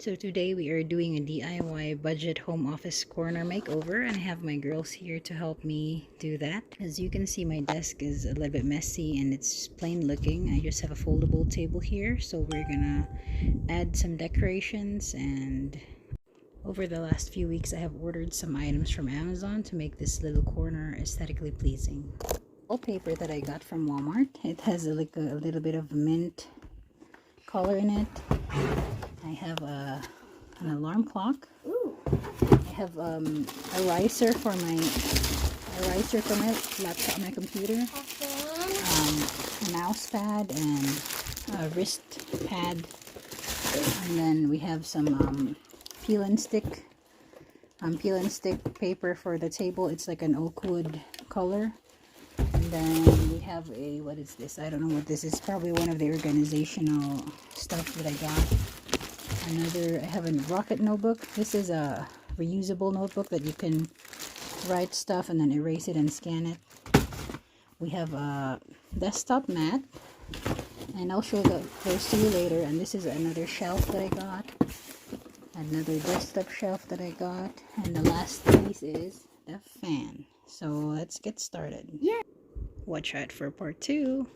So today we are doing a DIY budget home office corner makeover, and I have my girls here to help me do that. As you can see, my desk is a little bit messy and it's plain looking. I just have a foldable table here, so we're gonna add some decorations. And over the last few weeks I have ordered some items from Amazon to make this little corner aesthetically pleasing. Wallpaper that I got from Walmart. It has a little bit of mint color in it. I have an alarm clock. Ooh. I have a riser for my laptop, my computer. A mouse pad and a wrist pad, and then we have some peel and stick paper for the table. It's like an oak wood color. And then we have a, what is this? I don't know what this is. Probably one of the organizational stuff that I got. I have a rocket notebook. This is a reusable notebook that you can write stuff and then erase it and scan it. We have a desktop mat, and I'll show those to you later. And this is another shelf that I got. Another desktop shelf that I got. And the last piece is the fan. So let's get started. Yeah. Watch out for part 2.